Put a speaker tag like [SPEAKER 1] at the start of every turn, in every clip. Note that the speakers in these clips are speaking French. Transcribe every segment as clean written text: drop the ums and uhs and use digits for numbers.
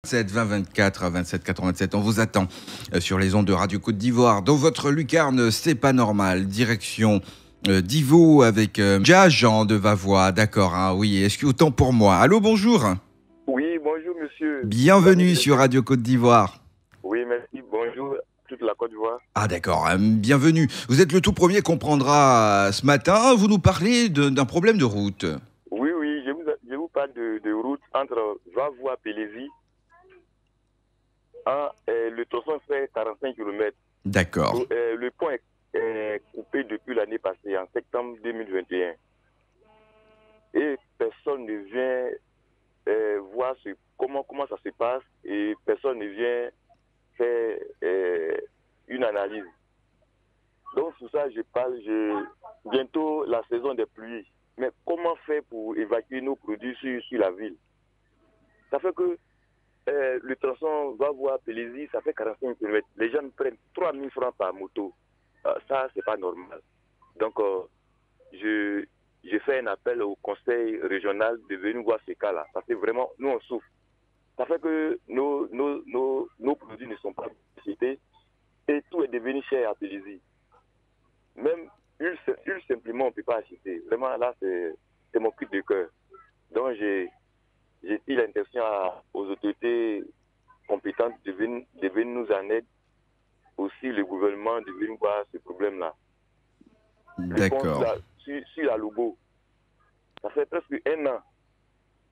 [SPEAKER 1] 7 20 24 27 87, on vous attend sur les ondes de Radio Côte d'Ivoire. Dans votre lucarne, c'est pas normal. Direction d'Ivo avec Jean de Vavois. D'accord, hein, oui, est-ce que autant pour moi. Allô, bonjour.
[SPEAKER 2] Oui, bonjour monsieur.
[SPEAKER 1] Bienvenue sur Radio Côte d'Ivoire.
[SPEAKER 2] Oui, merci. Bonjour toute la Côte d'Ivoire.
[SPEAKER 1] Ah d'accord, bienvenue. Vous êtes le tout premier qu'on prendra ce matin. Vous nous parlez d'un problème de route.
[SPEAKER 2] Oui, je vous parle de route entre Vavois-Pélésie. Le tronçon fait 45 km.
[SPEAKER 1] D'accord.
[SPEAKER 2] Le pont est coupé depuis l'année passée, en septembre 2021. Et personne ne vient voir comment ça se passe et personne ne vient faire une analyse. Donc, sur ça, je parle. Bientôt la saison des pluies. Mais comment faire pour évacuer nos produits sur la ville? Ça fait que le tronçon Vavois-Pélésie, ça fait 45 km. Les gens prennent 3 000 francs par moto. Ça, c'est pas normal. Donc, je fais un appel au conseil régional de venir voir ces cas-là. Parce que vraiment, nous, on souffre. Ça fait que nos produits ne sont pas cités et tout est devenu cher à Pélésie. Même huile simplement, on ne peut pas acheter. Vraiment, là, c'est mon cri de cœur. Donc, j'ai dit l'intention aux autorités compétentes de venir nous en aide. Aussi, le gouvernement de venir voir ce problème-là.
[SPEAKER 1] D'accord.
[SPEAKER 2] Sur la Lobo, ça fait presque 1 an.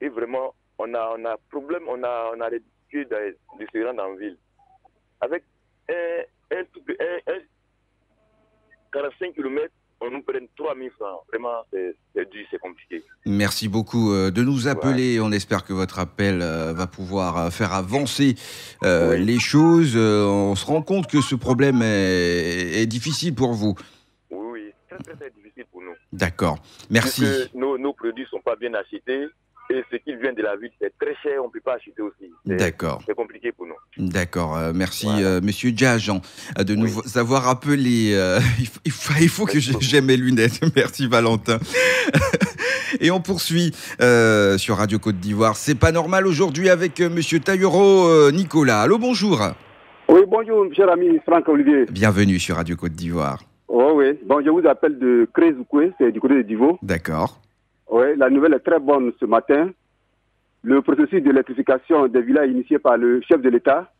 [SPEAKER 2] Et vraiment, on a problème, on a l'habitude de se rendre en ville. Avec un 45 km, on nous prenne 3 000 francs. Vraiment, c'est dur, c'est compliqué.
[SPEAKER 1] Merci beaucoup de nous appeler. Ouais. On espère que votre appel va pouvoir faire avancer les choses. On se rend compte que ce problème est difficile pour vous.
[SPEAKER 2] Oui, très difficile pour nous.
[SPEAKER 1] D'accord, merci.
[SPEAKER 2] Parce que nos produits ne sont pas bien achetés. Et ce qui vient de la ville, c'est très cher, on ne peut pas acheter aussi.
[SPEAKER 1] D'accord.
[SPEAKER 2] C'est compliqué pour nous.
[SPEAKER 1] D'accord, merci Monsieur Djajan de nous avoir appelé. Il faut que j'aime mes lunettes. Merci Valentin. Et on poursuit sur Radio Côte d'Ivoire. C'est pas normal aujourd'hui avec Monsieur Taillero Nicolas. Allô, bonjour.
[SPEAKER 3] Oui, bonjour, cher ami Franck Olivier.
[SPEAKER 1] Bienvenue sur Radio Côte d'Ivoire.
[SPEAKER 3] Oh, oui, bon, je vous appelle de Crézoukoué, c'est du côté de Divo.
[SPEAKER 1] D'accord.
[SPEAKER 3] Oui, la nouvelle est très bonne ce matin. Le processus d'électrification des villages initié par le chef de l'État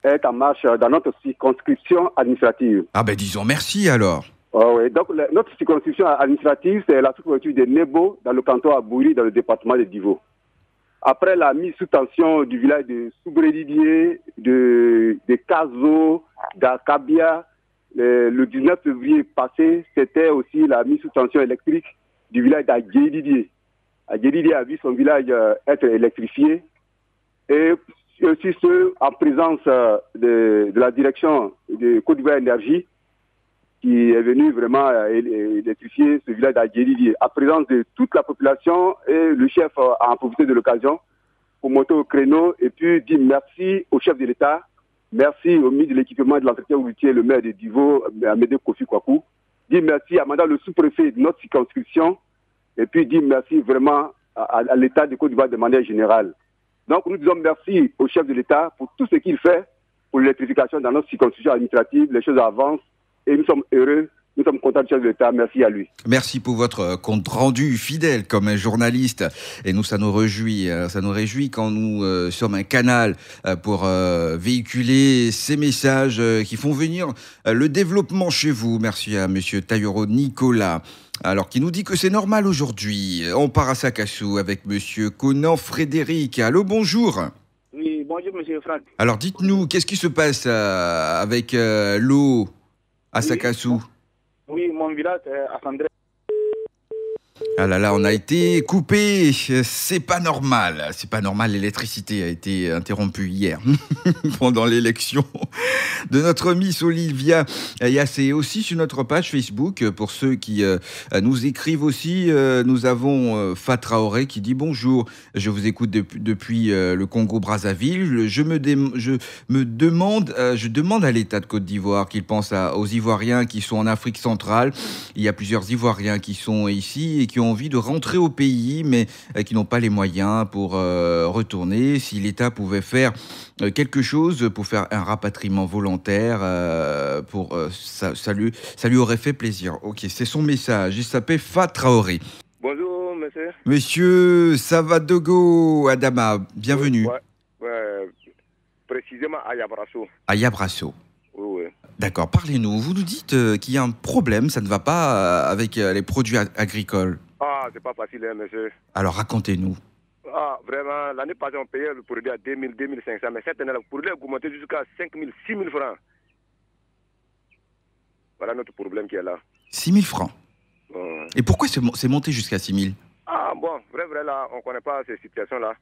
[SPEAKER 3] est en marche dans notre circonscription administrative.
[SPEAKER 1] Ah ben disons merci alors.
[SPEAKER 3] Oh oui, donc notre circonscription administrative, c'est la sous-préfecture de Nebo dans le canton Abouri dans le département de Divo. Après la mise sous tension du village de Soubrédidier, de Kazo, d'Akabia, le 19 février passé, c'était aussi la mise sous tension électrique du village d'Adjédidier. Adjédidier a vu son village être électrifié et aussi ceux en présence de la direction de Côte d'Ivoire Énergie qui est venu vraiment électrifier ce village d'Adjédidier. En présence de toute la population et le chef a profité de l'occasion pour monter au créneau et puis dire merci au chef de l'État, merci au ministre de l'équipement et de l'entretien routier, le maire de Divo, Amédée Kofi Kwaku. Dire merci à madame le sous-préfet de notre circonscription et puis dire merci vraiment à l'État de Côte d'Ivoire de manière générale. Donc nous disons merci au chef de l'État pour tout ce qu'il fait pour l'électrification dans notre circonscription administrative. Les choses avancent et nous sommes heureux, nous sommes contents du chef de l'État. Merci à lui.
[SPEAKER 1] Merci pour votre compte rendu fidèle comme un journaliste. Et nous, ça nous réjouit quand nous sommes un canal pour véhiculer ces messages qui font venir le développement chez vous. Merci à Monsieur Taillero Nicolas. Alors, qui nous dit que c'est normal aujourd'hui. On part à Sakassou avec Monsieur Conan Frédéric. Allô, bonjour.
[SPEAKER 4] Oui, bonjour Monsieur Franck.
[SPEAKER 1] Alors, dites-nous, qu'est-ce qui se passe avec l'eau à Sakassou?
[SPEAKER 4] Oui, mon village est à Sandré.
[SPEAKER 1] Ah là là, on a été coupé, c'est pas normal. C'est pas normal, l'électricité a été interrompue hier pendant l'élection de notre Miss Olivia Yassé. Aussi sur notre page Facebook, pour ceux qui nous écrivent aussi, nous avons Fatra Auré qui dit bonjour, je vous écoute depuis le Congo-Brazzaville. Je demande à l'État de Côte d'Ivoire qu'il pense aux Ivoiriens qui sont en Afrique centrale. Il y a plusieurs Ivoiriens qui sont ici et qui ont ont envie de rentrer au pays, mais qui n'ont pas les moyens pour retourner. Si l'État pouvait faire quelque chose pour faire un rapatriement volontaire, ça lui aurait fait plaisir. Ok, c'est son message. Il s'appelle Fat Traoré.
[SPEAKER 2] Bonjour, monsieur.
[SPEAKER 1] Monsieur Savadogo Adama, bienvenue.
[SPEAKER 2] Ouais, précisément à Yabrasso.
[SPEAKER 1] À Yabrasso.
[SPEAKER 2] Oui.
[SPEAKER 1] D'accord, parlez-nous. Vous nous dites qu'il y a un problème, ça ne va pas avec les produits agricoles.
[SPEAKER 2] Ah, c'est pas facile, hein, monsieur.
[SPEAKER 1] Alors racontez-nous.
[SPEAKER 2] Ah, vraiment, l'année passée, on payait le produit à 2000, 2500, mais cette année, le produit a augmenté jusqu'à 5000, 6000 francs. Voilà notre problème qui est là.
[SPEAKER 1] 6 000 francs. Et pourquoi c'est monté jusqu'à 6 000?
[SPEAKER 2] Ah, bon, vrai, là, on ne connaît pas ces situations-là.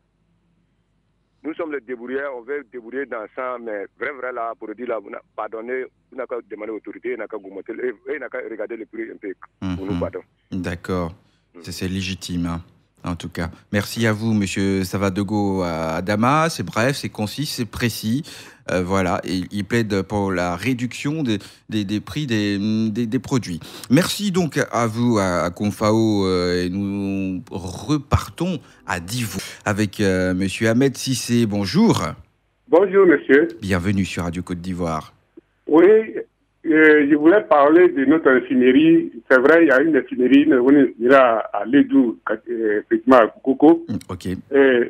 [SPEAKER 2] Nous sommes les débrouillards, on veut débrouiller dans ça, mais vrai, là, pour dire là, pardonnez, vous n'avez qu'à demander aux autorités, vous n'avez qu'à augmenter, vous n'avez qu'à regarder le prix un peu pour nous, pardon.
[SPEAKER 1] D'accord, c'est légitime, hein, en tout cas. Merci à vous, monsieur Savadogo Adama, c'est bref, c'est concis, c'est précis. Voilà, et il plaide pour la réduction des prix des produits. Merci donc à vous, à Confao, et nous repartons à Divo avec monsieur Ahmed Cissé. Bonjour.
[SPEAKER 5] Bonjour, monsieur.
[SPEAKER 1] Bienvenue sur Radio Côte d'Ivoire.
[SPEAKER 5] Oui, je voulais parler de notre raffinerie. C'est vrai, il y a une raffinerie, à Ledou, effectivement à Coco.
[SPEAKER 1] Ok.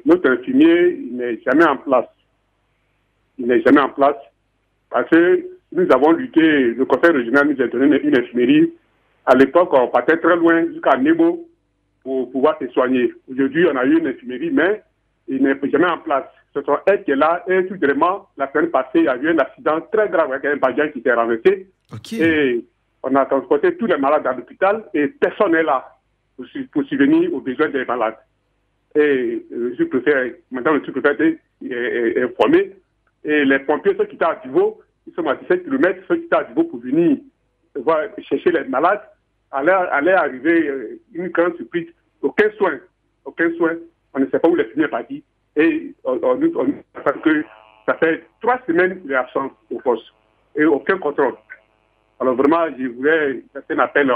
[SPEAKER 5] Notre raffinerie n'est jamais en place. Il n'est jamais en place parce que nous avons lutté, le conseil régional nous a donné une infirmerie. À l'époque, on partait très loin jusqu'à Nebo pour pouvoir se soigner. Aujourd'hui, on a eu une infirmerie, mais il n'est jamais en place. Ce sont elles qui est là et tout vraiment, la semaine passée, il y a eu un accident très grave avec un bagage qui s'est renversé.
[SPEAKER 1] Okay.
[SPEAKER 5] Et on a transporté tous les malades à l'hôpital et personne n'est là pour subvenir aux besoins des malades. Et le sous-préfet, maintenant le sous-préfet est informé. Et les pompiers, ceux qui étaient à Divo, ils sont à 17 km, ceux qui étaient à Divo pour venir chercher les malades, allait arriver une grande surprise. Aucun soin. On ne sait pas où les fumées est parti. Et on parce que ça fait 3 semaines qu'il est absent aux forces. Et aucun contrôle. Alors vraiment, je voulais faire un appel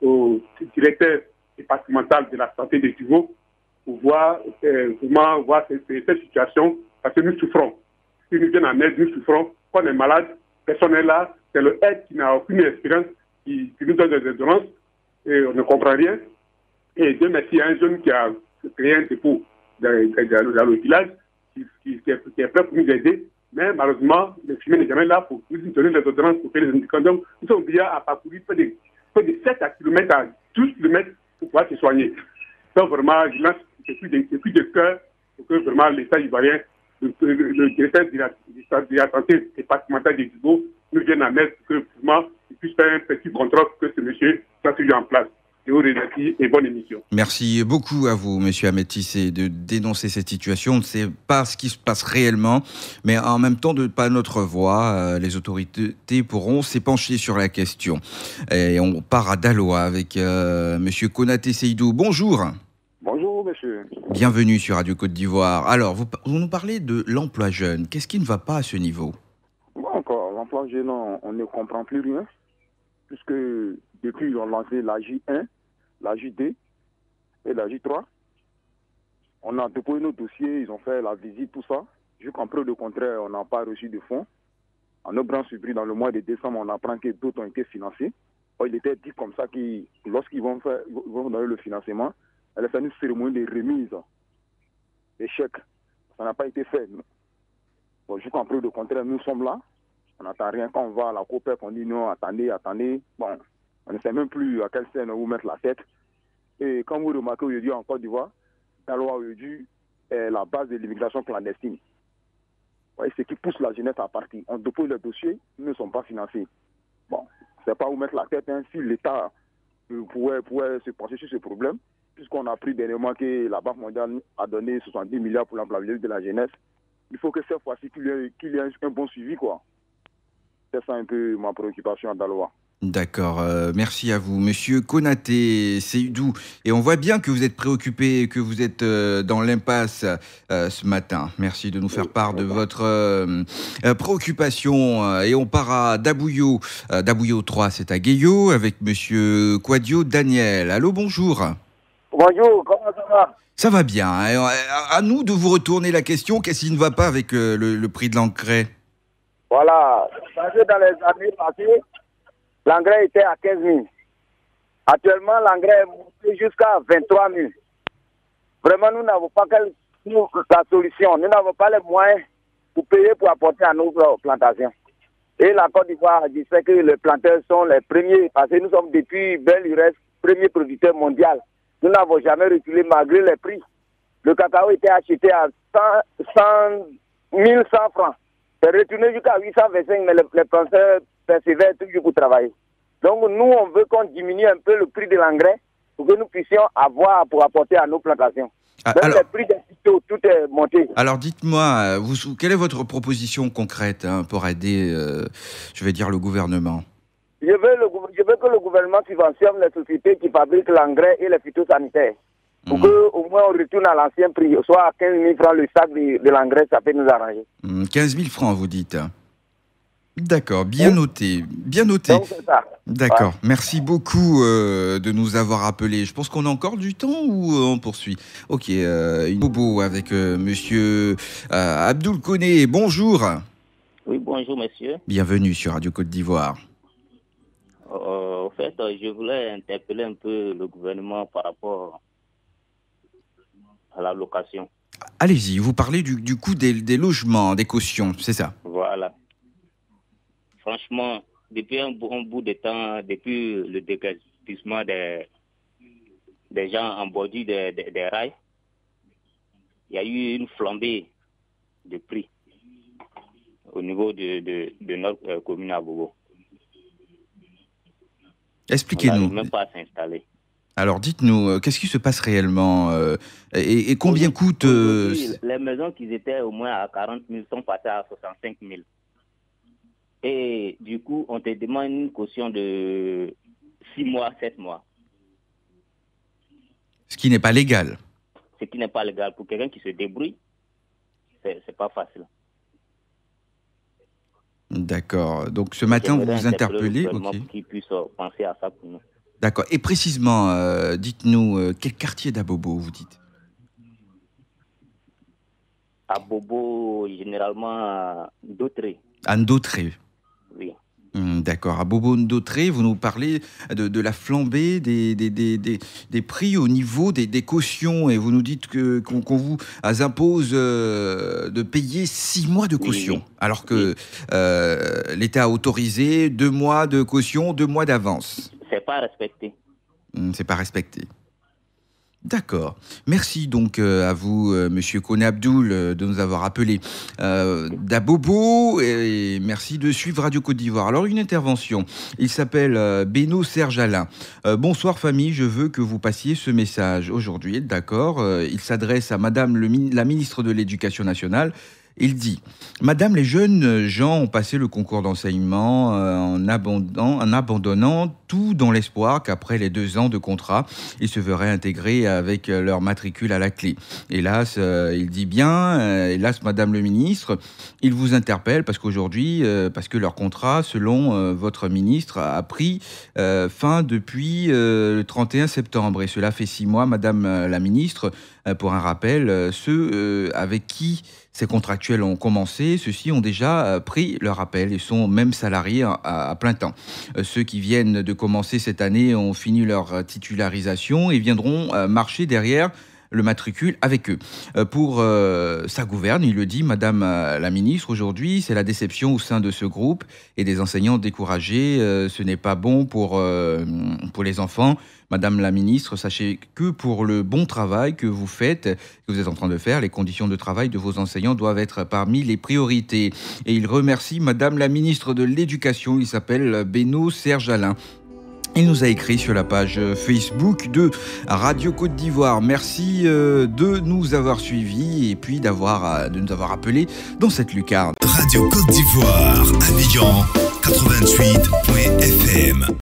[SPEAKER 5] au directeur départemental de la santé de Divo pour voir comment voir cette situation, parce que nous souffrons. Si nous viennent en aide, nous souffrons. Quand on est malade, personne n'est là. C'est le aide qui n'a aucune expérience, qui nous donne des ordonnances, et on ne comprend rien. Et Dieu merci, il y a un jeune qui a créé un dépôt dans le village, qui est prêt pour nous aider. Mais malheureusement, le chemin n'est jamais là pour nous donner les ordonnances pour faire les indications. Donc, nous sommes obligés à parcourir près de 7 km à 12 km pour pouvoir se soigner. Donc, vraiment, je lance c'est plus de cœur pour que vraiment l'État ivoirien, le directeur de la santé départementale de Divo nous vienne en aide pour que vraiment il puisse faire un petit contrôle pour que ce monsieur soit toujours en place. Je vous remercie et bonne émission.
[SPEAKER 1] Merci beaucoup à vous, monsieur Ahmed Cissé, de dénoncer cette situation. On ne sait pas ce qui se passe réellement, mais en même temps, de pas notre voix, les autorités pourront s'épancher sur la question. Et on part à Daloa avec monsieur Konaté Seydou. Bonjour.
[SPEAKER 2] Bonjour, monsieur.
[SPEAKER 1] Bienvenue sur Radio Côte d'Ivoire. Alors, vous nous parlez de l'emploi jeune. Qu'est-ce qui ne va pas à ce niveau?
[SPEAKER 4] Bon, encore, l'emploi jeune, on ne comprend plus rien, puisque depuis ils ont lancé la J1, la J2 et la J3. On a déposé nos dossiers, ils ont fait la visite, tout ça. Jusqu'en preuve de contraire, on n'a pas reçu de fonds. En notre grand surprise, dans le mois de décembre, on apprend que d'autres ont été financés. Il était dit comme ça que lorsqu'ils vont donner le financement, elle a fait une cérémonie de remise des chèques. Ça n'a pas été fait. Bon, jusqu'en preuve de contraire, nous sommes là. On n'attend rien. Quand on va à la COPEC, on dit non, attendez. Bon, on ne sait même plus à quelle scène vous mettre la tête. Et quand vous remarquez aujourd'hui en Côte d'Ivoire, Daloa aujourd'hui est la base de l'immigration clandestine. Ce qui pousse la jeunesse à partir. On dépose les dossiers, ils ne sont pas financés. Bon, on ne sait pas où mettre la tête. Hein. Si l'État pouvait se pencher sur ce problème, puisqu'on a appris dernièrement que la Banque mondiale a donné 70 milliards pour l'employabilité de la jeunesse, il faut que cette fois-ci qu'il y ait un bon suivi, quoi. C'est ça un peu ma préoccupation à Daloa.
[SPEAKER 1] D'accord, merci à vous. Monsieur Konaté Seydou, et on voit bien que vous êtes préoccupé, que vous êtes dans l'impasse ce matin. Merci de nous faire part de votre préoccupation. Et on part à Dabouyo. Dabouyo 3, c'est à Gueyo, avec monsieur Quadio Daniel. Allô, bonjour.
[SPEAKER 6] Bonjour, comment ça va?
[SPEAKER 1] Ça va bien. Hein. À nous de vous retourner la question. Qu'est-ce qui ne va pas avec le prix de l'engrais?
[SPEAKER 6] Voilà. Parce que dans les années passées, l'engrais était à 15 000. Actuellement, l'engrais est monté jusqu'à 23 000. Vraiment, nous n'avons pas la solution. Nous n'avons pas les moyens pour payer pour apporter à nos plantations. Et la Côte d'Ivoire, je sais que les planteurs sont les premiers, parce que nous sommes depuis belle lurette, premier producteur mondial. Nous n'avons jamais reculé malgré les prix. Le cacao était acheté à 1100 francs. C'est retourné jusqu'à 825, mais les planteurs persévèrent toujours pour travailler. Donc nous, on veut qu'on diminue un peu le prix de l'engrais pour que nous puissions avoir pour apporter à nos plantations. Même les prix des phytos, tout est monté.
[SPEAKER 1] Alors dites-moi, quelle est votre proposition concrète pour aider, je vais dire, le gouvernement?
[SPEAKER 6] Je veux que le gouvernement subventionne les sociétés qui fabriquent l'engrais et les phytosanitaires. Pour qu'au moins on retourne à l'ancien prix, soit à 15 000 francs le sac de l'engrais, ça peut nous arranger.
[SPEAKER 1] 15 000 francs, vous dites? D'accord, bien noté, bien noté.
[SPEAKER 6] Donc, c'est ça.
[SPEAKER 1] D'accord,
[SPEAKER 6] Ouais.
[SPEAKER 1] merci beaucoup de nous avoir appelés. Je pense qu'on a encore du temps ou on poursuit? Ok, une bobo avec monsieur Abdoul Koné. Bonjour.
[SPEAKER 7] Oui, bonjour monsieur.
[SPEAKER 1] Bienvenue sur Radio Côte d'Ivoire.
[SPEAKER 7] En fait, je voulais interpeller un peu le gouvernement par rapport à la location.
[SPEAKER 1] Allez-y, vous parlez du coût des logements, des cautions, c'est ça?
[SPEAKER 7] Voilà. Franchement, depuis un bout de temps, depuis le déguerpissement des gens en bordure des rails, il y a eu une flambée de prix au niveau de notre commune à Bobo.
[SPEAKER 1] Expliquez-nous.
[SPEAKER 7] On n'arrive même pas à s'installer.
[SPEAKER 1] Alors dites-nous, qu'est-ce qui se passe réellement et combien coûte
[SPEAKER 7] Les maisons qui étaient au moins à 40 000 sont passées à 65 000. Et du coup, on te demande une caution de 6 mois, 7 mois.
[SPEAKER 1] Ce qui n'est pas légal.
[SPEAKER 7] Ce qui n'est pas légal. Pour quelqu'un qui se débrouille, c'est pas facile.
[SPEAKER 1] D'accord. Donc ce matin, vous vous interpellez.
[SPEAKER 7] Pour
[SPEAKER 1] Okay.
[SPEAKER 7] qu'il puisse penser à ça pour nous.
[SPEAKER 1] D'accord. Et précisément, dites-nous, quel quartier d'Abobo vous dites?
[SPEAKER 7] À Bobo, généralement, Dautré.
[SPEAKER 1] À Ndautré.
[SPEAKER 7] Oui.
[SPEAKER 1] D'accord. À Bobo Ndautré, vous nous parlez de la flambée des prix au niveau des cautions et vous nous dites qu'on vous impose de payer 6 mois de caution,
[SPEAKER 7] Oui.
[SPEAKER 1] alors que l'État a autorisé 2 mois de caution, 2 mois d'avance.
[SPEAKER 7] C'est pas respecté.
[SPEAKER 1] C'est pas respecté. D'accord. Merci donc à vous, monsieur Koné Abdoul, de nous avoir appelés d'Abobo et merci de suivre Radio Côte d'Ivoire. Alors, une intervention. Il s'appelle Beno Serge Alain. Bonsoir famille, je veux que vous passiez ce message aujourd'hui. D'accord. Il s'adresse à madame la ministre de l'Éducation nationale. Il dit « Madame, les jeunes gens ont passé le concours d'enseignement en abandonnant tout dans l'espoir qu'après les 2 ans de contrat, ils se verraient intégrés avec leur matricule à la clé. Hélas, il dit bien, hélas, Madame le ministre, il vous interpelle parce qu'aujourd'hui, parce que leur contrat, selon votre ministre, a pris fin depuis le 31 septembre. Et cela fait 6 mois, Madame la ministre, pour un rappel, ceux avec qui ces contractuels ont commencé, ceux-ci ont déjà pris leur appel et sont même salariés à plein temps. Ceux qui viennent de commencer cette année ont fini leur titularisation et viendront marcher derrière le matricule avec eux. Pour sa gouverne, il le dit, Madame la ministre, aujourd'hui, c'est la déception au sein de ce groupe et des enseignants découragés. Ce n'est pas bon pour les enfants. Madame la ministre, sachez que pour le bon travail que vous faites, que vous êtes en train de faire, les conditions de travail de vos enseignants doivent être parmi les priorités. Et il remercie Madame la ministre de l'Éducation, il s'appelle Beno Serge Alain. Il nous a écrit sur la page Facebook de Radio Côte d'Ivoire. Merci de nous avoir suivis et puis de nous avoir appelés dans cette lucarne.
[SPEAKER 8] Radio Côte d'Ivoire, Abidjan 88.fm.